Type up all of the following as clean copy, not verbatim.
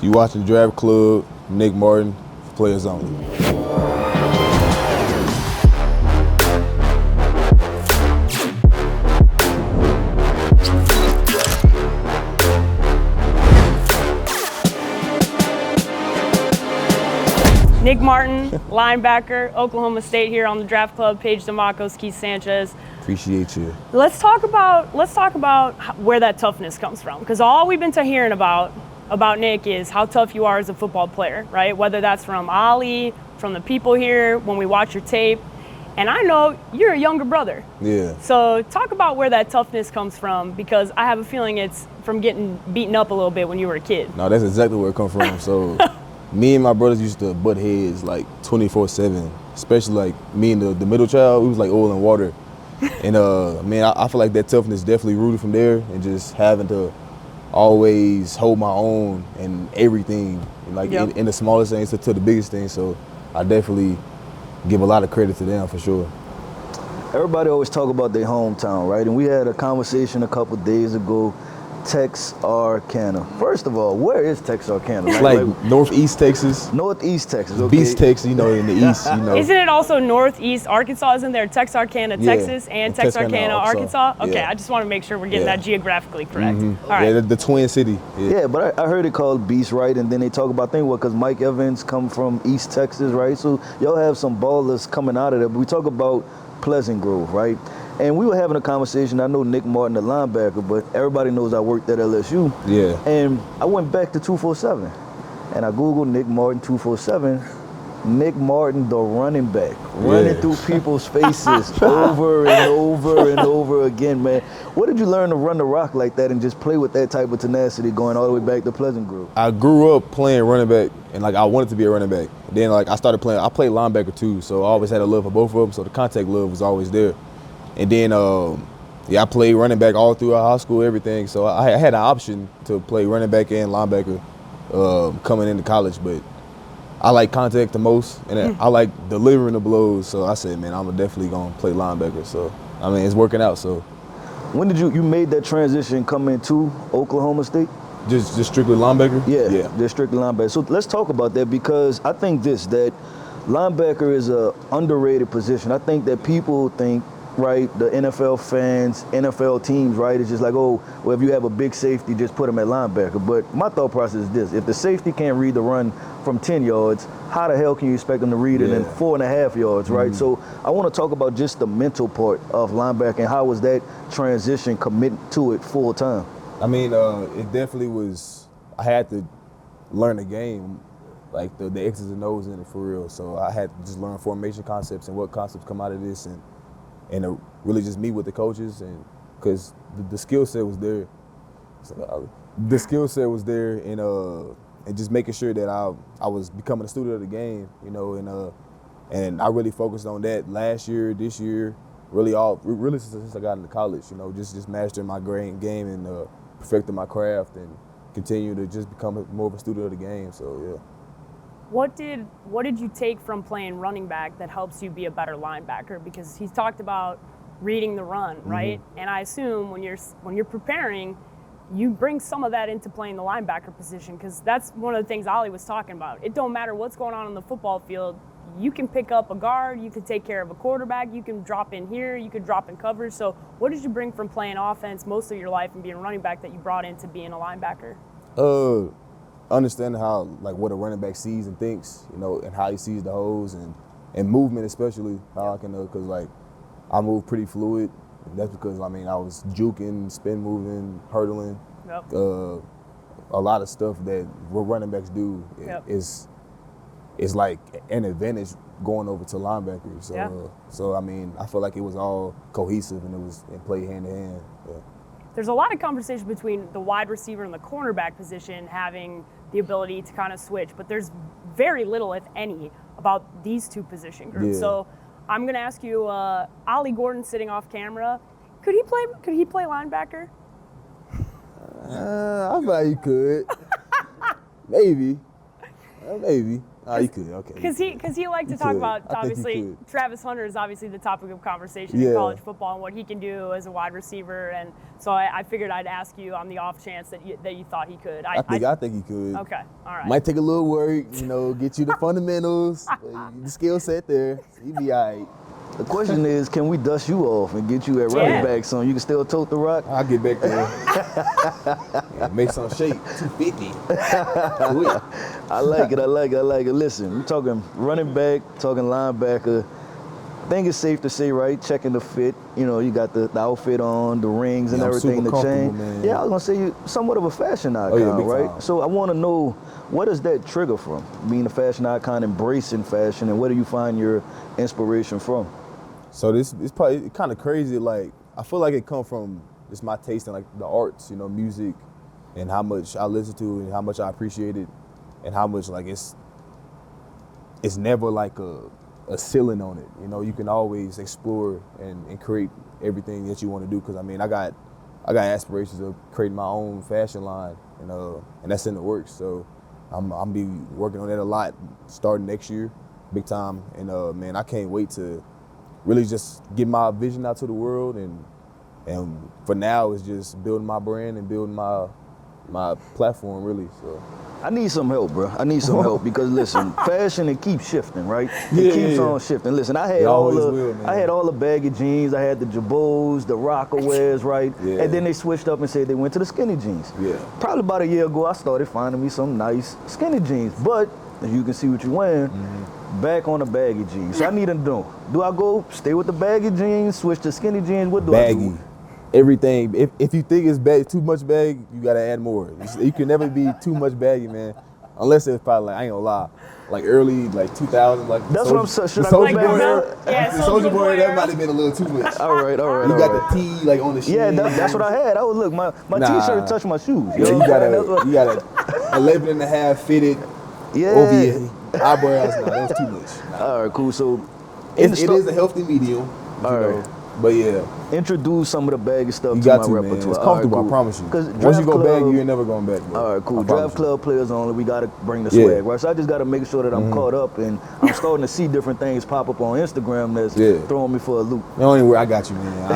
You watching Draft Club, Nick Martin, players only. Nick Martin, linebacker, Oklahoma State here on the Draft Club. Paige Dimakos, Keith Sanchez. Appreciate you. Let's talk about where that toughness comes from, because all we've been hearing about Nick is how tough you are as a football player, right? Whether that's from Ali, from the people here, when we watch your tape. And I know you're a younger brother. Yeah. So talk about where that toughness comes from, because I have a feeling it's from getting beaten up a little bit when you were a kid. No, that's exactly where it comes from. So me and my brothers used to butt heads like 24/7, especially like me and the middle child. We was like oil and water. And man, I feel like that toughness definitely rooted from there, and just having to always hold my own in everything, like in the smallest things to the biggest things. So I definitely give a lot of credit to them for sure. Everybody always talk about their hometown, right? And we had a conversation a couple days ago. Texarkana. First of all, where is Texarkana? It's like northeast Texas. Northeast Texas, okay. Beast Texas, in the east, Isn't it also northeast Arkansas? Isn't there Texarkana, Texas, and Texarkana, Arkansas? Okay, I just want to make sure we're getting that geographically correct. All right. Yeah, the Twin City. Yeah, but I heard it called Beast, right? And then they talk about things, because Mike Evans come from East Texas, right? So y'all have some ballers coming out of there. But we talk about Pleasant Grove, right? And we were having a conversation. I know Nick Martin, the linebacker, but everybody knows I worked at LSU. Yeah. And I went back to 247, and I Googled Nick Martin 247. Nick Martin, the running back, running through people's faces over and over and over again, man. What did you learn to run the rock like that and just play with that type of tenacity going all the way back to Pleasant Grove? I grew up playing running back, and like I wanted to be a running back. Then like I played linebacker too, so I always had a love for both of them, so the contact love was always there. And then, I played running back all throughout high school, everything. So I had an option to play running back and linebacker coming into college, but I like contact the most, and I like delivering the blows. So I said, man, I'm definitely gonna play linebacker. So I mean, it's working out. So when did you made that transition coming to Oklahoma State? Just strictly linebacker? Yeah, just strictly linebacker. So let's talk about that, because I think that linebacker is a underrated position. I think that people think, right, the NFL fans, NFL teams, right, it's just like, oh, well, if you have a big safety, just put him at linebacker. But my thought process is this: if the safety can't read the run from 10 yards, how the hell can you expect them to read it in 4.5 yards, right? So I want to talk about just the mental part of linebacker, and how was that transition, committing to it full time? I mean, it definitely was. I had to learn the game, like the X's and O's in it for real. So I had to just learn formation concepts and what concepts come out of this, and really just meet with the coaches, and because the skill set was there. The skill set was there, and just making sure that I was becoming a student of the game, and I really focused on that last year, this year, really since I got into college, just mastering my game and perfecting my craft, and continue to just become more of a student of the game. So yeah. What did you take from playing running back that helps you be a better linebacker? Because he's talked about reading the run, right? And I assume when you're preparing, you bring some of that into playing the linebacker position, because that's one of the things Ali was talking about. It don't matter what's going on the football field. You can pick up a guard, you can take care of a quarterback, you can drop in here, you could drop in coverage. So what did you bring from playing offense most of your life and being a running back that you brought into being a linebacker? Understanding how, like, what a running back sees and thinks, and how he sees the holes, and movement, especially how I can, because like I move pretty fluid. And that's because I was juking, spin moving, hurdling, a lot of stuff that what running backs do is like an advantage going over to linebackers. So I feel like it was all cohesive, and it played hand in hand. Yeah. There's a lot of conversation between the wide receiver and the cornerback position having the ability to kind of switch, but there's very little, if any, about these two position groups. So I'm going to ask you, Ali Gordon sitting off camera, could he play linebacker? I bet he could. Maybe. Maybe. You could. Okay. Because he liked to You talk could. about, I think obviously, you could. Travis Hunter is obviously the topic of conversation in Yeah. college football and what he can do as a wide receiver. And so I figured I'd ask you on the off chance that you thought he could. I think he could. Okay, all right. Might take a little work, get you the fundamentals, the skill set there. He'd be all right. The question is, can we dust you off and get you at running back so you can still tote the rock? I'll get back there. Yeah, make some shape. 250. Quick. I like it. Listen, we're talking running back, talking linebacker. I think it's safe to say, right, checking the fit. You got the outfit on, the rings and Yeah, I'm everything, super the chain. comfortable, man. Yeah, I was going to say you're somewhat of a fashion icon, yeah, big right? time. So I want to know, what does that trigger from? Being a fashion icon, embracing fashion, and where do you find your inspiration from? So it's probably kind of crazy. Like, I feel like it comes from just my taste in like the arts, music, and how much I listen to and how much I appreciate it, and how much like it's never like a ceiling on it. You can always explore and create everything that you want to do. Because I got aspirations of creating my own fashion line, and that's in the works. So I'm be working on that a lot starting next year, big time. And man, I can't wait to really just get my vision out to the world, and for now it's just building my brand and building my platform really. So I need some help, bro. I need some help because listen, fashion, it keeps shifting, right? It keeps on shifting. Listen, I had all the baggy jeans, I had the Jabos, the Rockawares, right? Yeah. And then they switched up and said they went to the skinny jeans. Yeah. Probably about a year ago, I started finding me some nice skinny jeans, but as you can see what you're wearing, back on the baggy jeans. So I need to know, do I go stay with the baggy jeans, switch to skinny jeans? What do I do? Baggy. Everything. If you think it's too much bag, you gotta add more. You can never be too much baggy, man. Unless it's probably I ain't gonna lie, like early 2000, like that's what I'm saying. Should I Soulja go back Boy now? Yeah, the Soulja Boy, that might have been a little too much. All right. You got the T on the shoes. Yeah, that's what I had. Look, my t-shirt touched my shoes. Yeah, you know? got a 11 and a half fitted over your eyebrows. No, that was too much. All right, cool. So It is a healthy medium. All right. But yeah, introduce some of the baggy stuff you to got my to, man. repertoire. It's comfortable, All right, I promise you. 'Cause Once you Draft go Club- back, you ain't never going back, bro. All right, cool. I promise Draft Club players only. We got to bring the Yeah. swag, right? So I just got to make sure that I'm caught up, and I'm starting to see different things pop up on Instagram that's throwing me for a loop. you. Don't even worry, I got you, man.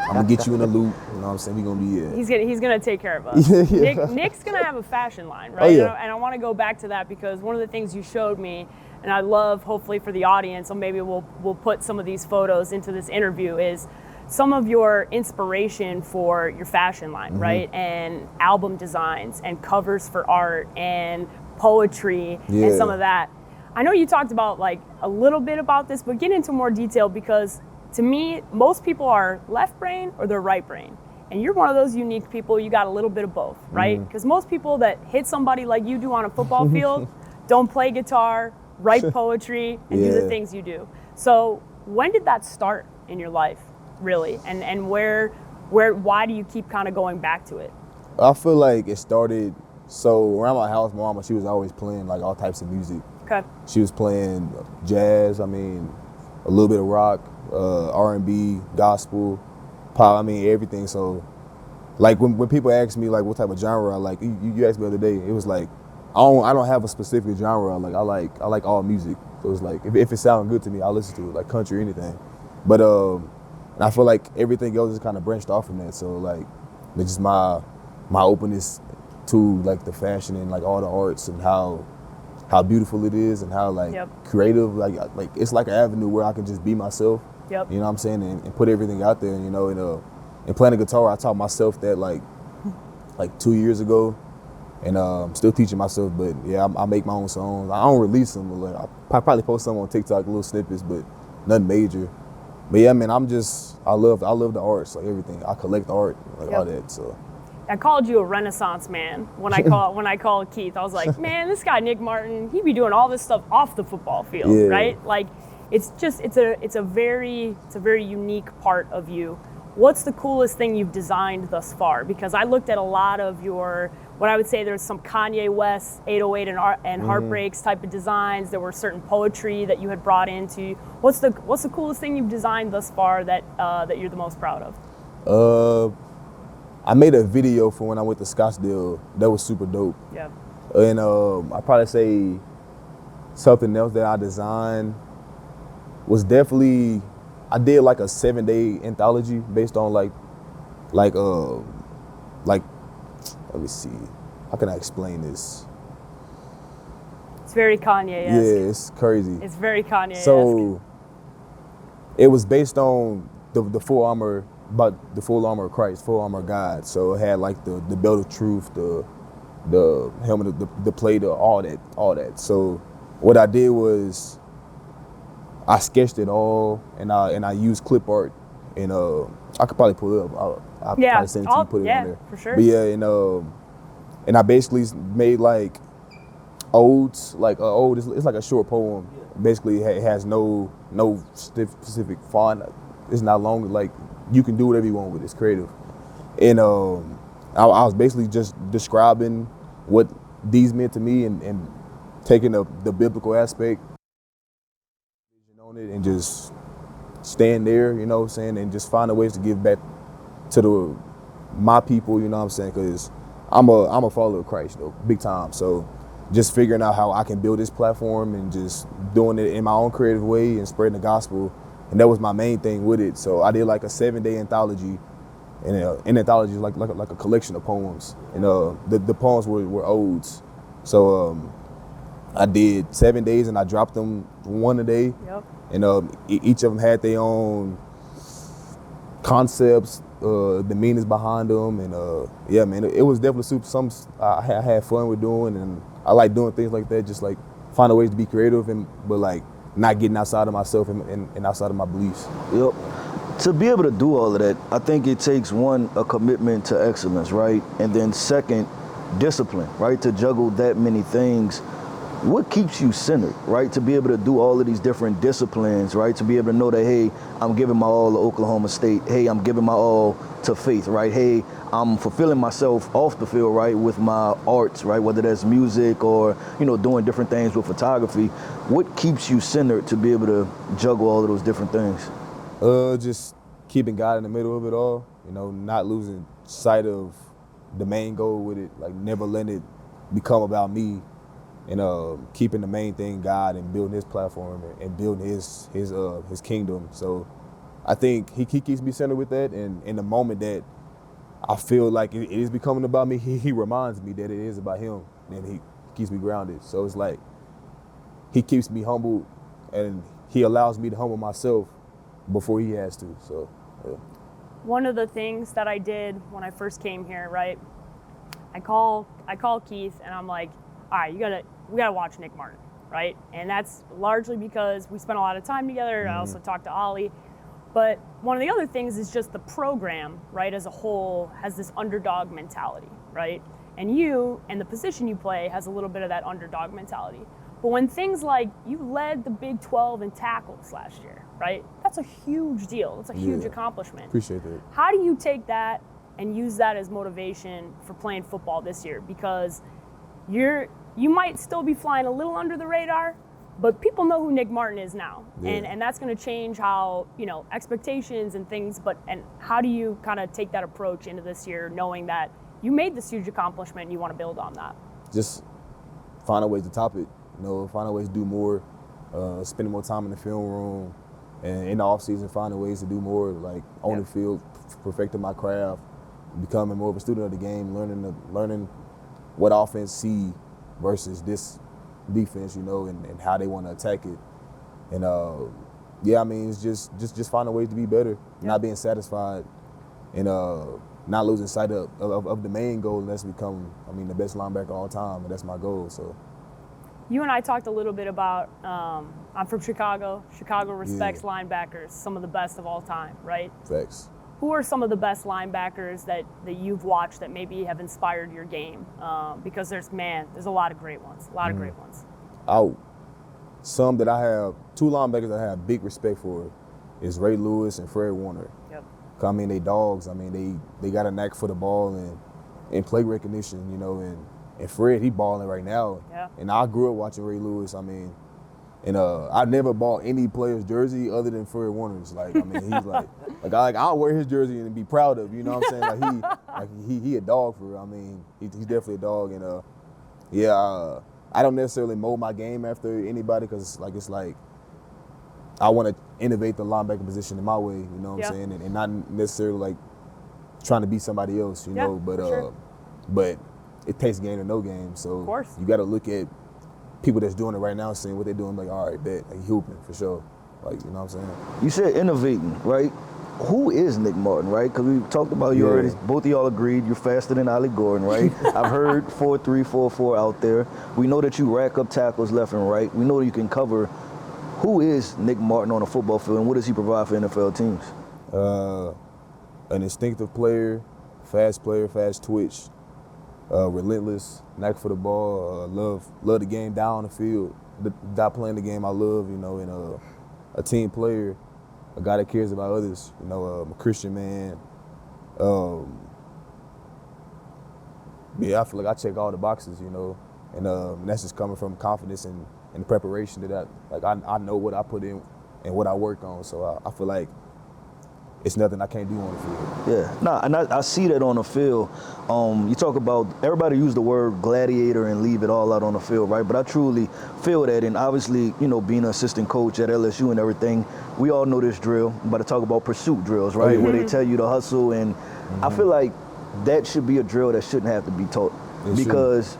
I'm gonna get you in the loop. You know what I'm saying? We gonna be He's gonna take care of us. Yeah. Nick's gonna have a fashion line, right? Oh, yeah. And I want to go back to that because one of the things you showed me, and I love, hopefully for the audience, or maybe we'll put some of these photos into this interview, is some of your inspiration for your fashion line, right? And album designs and covers for art and poetry and some of that. I know you talked about like a little bit about this, but get into more detail because to me, most people are left brain or they're right brain. And you're one of those unique people, you got a little bit of both, right? Because most people that hit somebody like you do on a football field don't play guitar, write poetry, and do the things you do. So when did that start in your life, really? And why do you keep kind of going back to it? I feel like it started, so around my house, my mama, she was always playing like all types of music. Okay. She was playing jazz, a little bit of rock, R&B, gospel, pop, everything. So like when people ask me like what type of genre I like, you asked me the other day, it was like, I don't have a specific genre. Like I like all music. So it's like if it sounds good to me, I'll listen to it, like country or anything. But I feel like everything else is kind of branched off from that. So like it's just my openness to like the fashion and like all the arts and how beautiful it is and how like creative, like it's like an avenue where I can just be myself. Yep. You know what I'm saying? And put everything out there, and playing the guitar, I taught myself that like 2 years ago. And I'm still teaching myself, but yeah, I make my own songs. I don't release them. Like, I probably post some on TikTok, little snippets, but nothing major. But yeah, man, I love the arts, like everything. I collect art, all that. So I called you a Renaissance man when I called Keith. I was like, man, this guy Nick Martin, he be doing all this stuff off the football field, right? Like, it's a very unique part of you. What's the coolest thing you've designed thus far? Because I looked at a lot of your, what I would say there's some Kanye West 808 and Heartbreaks type of designs. There were certain poetry that you had brought into. What's the coolest thing you've designed thus far that you're the most proud of? I made a video for when I went to Scottsdale. That was super dope. Yeah. And I probably say something else that I designed was definitely, I did like a 7-day anthology based on like let me see, how can I explain this? It's very Kanye-esque. Yeah, it's crazy. It's very Kanye-esque. So it was based on the full armor, but the full armor of Christ, full armor of God. So it had like the belt of truth, the helmet, the plate, all that. So what I did was I sketched it all, and I used clip art, and I could probably pull it up. I'll probably send it to you, put it on there. For sure. But yeah, and I basically made like odes, like ode. It's like a short poem. Basically, it has no specific font. It's not long. Like you can do whatever you want with it. It's creative. And I was basically just describing what these meant to me, and taking the biblical aspect on it, and just stand there, you know what I'm saying, and just finding ways to give back to my people, you know what I'm saying, because I'm a follower of Christ, though, big time. So just figuring out how I can build this platform and just doing it in my own creative way and spreading the gospel, and that was my main thing with it. So I did like a 7-day anthology, and an anthology is like a collection of poems, and the poems were odes. So I did 7 days, and I dropped them one a day. Yep. And each of them had their own concepts, the meanings behind them, and yeah, man, it was definitely super. I had fun with doing, and I like doing things like that, just like finding ways to be creative, but like not getting outside of myself and outside of my beliefs. Yep. To be able to do all of that, I think it takes, one, a commitment to excellence, right? And then second, discipline, right? To juggle that many things. What keeps you centered, right? To be able to do all of these different disciplines, right? To be able to know that, hey, I'm giving my all to Oklahoma State. Hey, I'm giving my all to faith, right? Hey, I'm fulfilling myself off the field, right? With my arts, right? Whether that's music or, doing different things with photography. What keeps you centered to be able to juggle all of those different things? Just keeping God in the middle of it all, not losing sight of the main goal with it, like never letting it become about me, and keeping the main thing God, and building His platform and building His kingdom. So I think He keeps me centered with that, and in the moment that I feel like it is becoming about me, He reminds me that it is about Him, and He keeps me grounded. So it's like He keeps me humble, and He allows me to humble myself before He has to. So yeah. One of the things that I did when I first came here, right? I call Keith, and I'm like, all right, we gotta watch Nick Martin, right? And that's largely because we spent a lot of time together. I also talked to Ollie. But one of the other things is just the program, right, as a whole has this underdog mentality, right? And you, and the position you play, has a little bit of that underdog mentality. But when things like, you led the Big 12 in tackles last year, right? That's a huge deal. That's a huge accomplishment. Appreciate that. How do you take that and use that as motivation for playing football this year? Because you might still be flying a little under the radar, but people know who Nick Martin is now. Yeah. And that's going to change how, expectations and things, and how do you kind of take that approach into this year, knowing that you made this huge accomplishment and you want to build on that? Just finding ways to top it, finding ways to do more, spending more time in the film room, and in the off season finding ways to do more, like on the field, perfecting my craft, becoming more of a student of the game, learning what offense see versus this defense, and how they want to attack it. And it's just finding ways to be better, not being satisfied, and not losing sight of the main goal, and that's become, the best linebacker of all time, and that's my goal. So you and I talked a little bit about, I'm from Chicago. Chicago respects linebackers, some of the best of all time, right? Facts. Who are some of the best linebackers that you've watched that maybe have inspired your game? Because there's a lot of great ones, great ones. Some that I have, two linebackers that I have big respect for is Ray Lewis and Fred Warner. Yep. They dogs. They got a knack for the ball and play recognition, and Fred, he balling right now. Yeah. And I grew up watching Ray Lewis. And I never bought any player's jersey other than Fred Warner's. He's like I'll wear his jersey and be proud of, you know what I'm saying? He a dog for real. He's definitely a dog. And I don't necessarily mold my game after anybody because it's like I want to innovate the linebacker position in my way, you know what I'm saying, and not necessarily like trying to be somebody else, you know. But but it takes game to no game, so you got to look at people that's doing it right now, seeing what they're doing. Like, all right, bet, like, he hooping for sure. Like, you know what I'm saying? You said innovating, right? Who is Nick Martin, right? Because we talked about you already. Both of y'all agreed you're faster than Ollie Gordon, right? I've heard 4.3, 4.4 out there. We know that you rack up tackles left and right. We know that you can cover. Who is Nick Martin on a football field, and what does he provide for NFL teams? An instinctive player, fast twitch, relentless, knack for the ball, love the game down the field, not playing the game I love, you know, and a team player, a guy that cares about others, you know, a Christian man. I feel like I check all the boxes, you know, and that's just coming from confidence and the preparation that I know what I put in and what I work on, so I feel like it's nothing I can't do on the field. Yeah, no, and I see that on the field. You talk about, everybody use the word gladiator and leave it all out on the field, right? But I truly feel that, and obviously, you know, being an assistant coach at LSU and everything, we all know this drill. I'm about to talk about pursuit drills, right? Where they tell you to hustle, and I feel like that should be a drill that shouldn't have to be taught because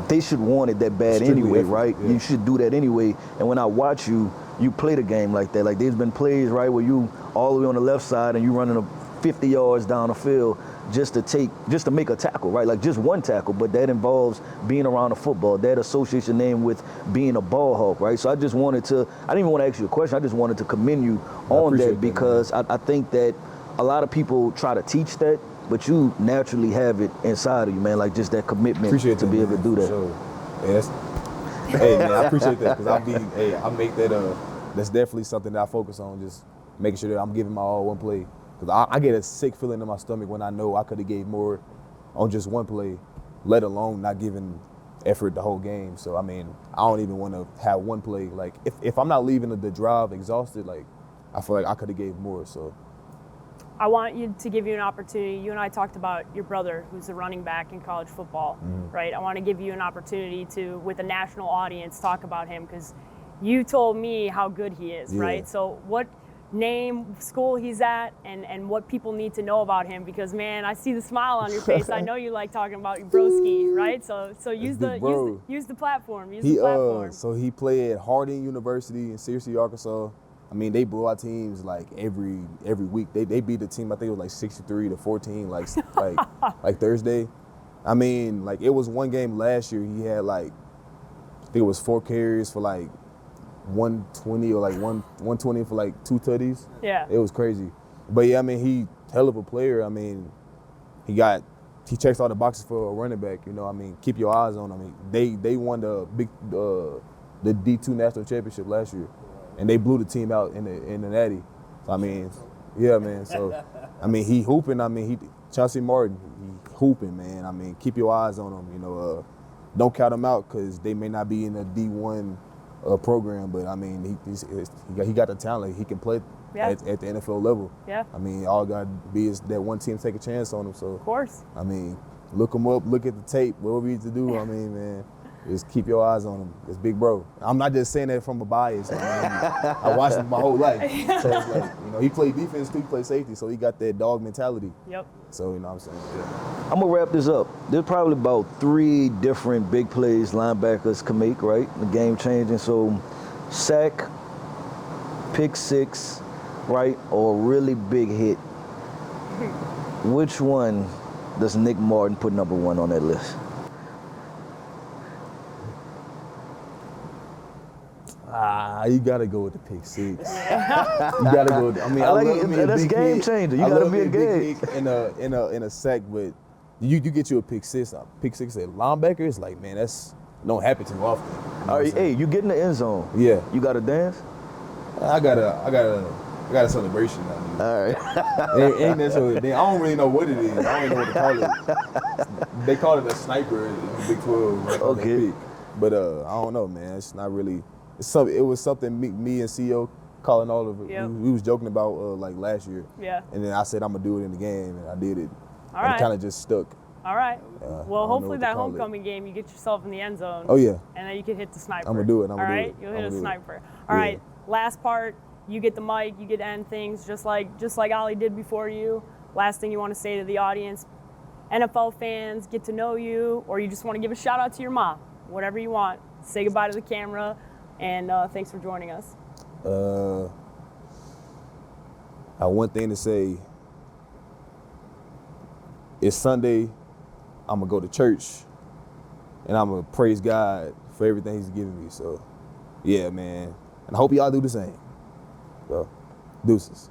they should want it that bad anyway, right? Yeah. You should do that anyway. And when I watch you, you play the game like that. Like, there's been plays, right, where you all the way on the left side and you running 50 yards down the field just to make a tackle, right? Like, just one tackle, but that involves being around the football. That associates your name with being a ball hawk, right? So I didn't even want to ask you a question. I just wanted to commend you on that because I think that a lot of people try to teach that, but you naturally have it inside of you, man, like just that commitment to be able to do that. Sure. Yeah, hey, man, I appreciate that because I make that, that's definitely something that I focus on, just making sure that I'm giving my all one play. Because I get a sick feeling in my stomach when I know I could have gave more on just one play, let alone not giving effort the whole game. So, I mean, I don't even want to have one play. Like, if I'm not leaving the drive exhausted, like, I feel like I could have gave more, so. I want you to give you an opportunity. You and I talked about your brother, who's a running back in college football, right? I want to give you an opportunity to, with a national audience, talk about him because you told me how good he is, right? So what name, school he's at, and what people need to know about him because, man, I see the smile on your face. I know you like talking about your broski, right? So use the platform. Use the platform. So he played at Harding University in Searcy, Arkansas. I mean, they blew our teams like every week. They beat the team, I think it was like 63-14, like Thursday. I mean, like it was one game last year. He had like, I think it was 4 carries for like 120 or like 120 for like 2 tutties. Yeah. It was crazy. But yeah, I mean, he hell of a player. I mean, he checks all the boxes for a running back. You know, I mean, keep your eyes on him. I mean, they won the D2 national championship last year. And they blew the team out in the natty. So, I mean, yeah, man. So, I mean, he hooping. I mean, Chauncey Martin, he hooping, man. I mean, keep your eyes on him. You know, don't count him out because they may not be in a D1 program. But I mean, he got the talent. He can play at the NFL level. Yeah. I mean, all got to be is that one team take a chance on him. So, of course. I mean, look him up. Look at the tape. Whatever you need to do. I mean, man. Just keep your eyes on him. It's big bro. I'm not just saying that from a bias. I mean, I watched him my whole life. So it's like, you know, he played defense too, he played safety, so he got that dog mentality. Yep. So, you know what I'm saying? Yeah. I'm going to wrap this up. There's probably about 3 different big plays linebackers can make, right? The game changing. So, sack, pick 6, right, or a really big hit. Which one does Nick Martin put number 1 on that list? You gotta go with the pick 6. You gotta go. I mean, I like it. That's game changer. You gotta be a game in a sack, but you get you a pick 6. Pick 6 at linebacker. It's like, man, that's don't happen too often. All right, hey, you get in the end zone. Yeah. You gotta dance. I got a celebration. I mean. All right. ain't necessarily. I don't really know what it is. I don't know what to call it. They call it a sniper in Big 12. Right? Okay. But I don't know, man. It's not really. It was something me and CEO calling all of it. Yep. We was joking about like last year. Yeah. And then I said I'm gonna do it in the game, and I did it. All right. It kind of just stuck. All right. I Well, don't know hopefully what to that call it. homecoming game, you get yourself in the end zone. Oh yeah. And then you can hit the sniper. I'ma do it, I'ma All do right? it. You'll hit I'ma a do it. sniper. All Yeah. right. Last part, you get the mic, you get to end things just like Ali did before you. Last thing you want to say to the audience, NFL fans get to know you, or you just want to give a shout out to your mom, whatever you want. Say goodbye to the camera, and thanks for joining us. I have one thing to say. It's Sunday. I'm gonna go to church, and I'm gonna praise God for everything He's given me. So, yeah, man. And I hope y'all do the same. So, deuces.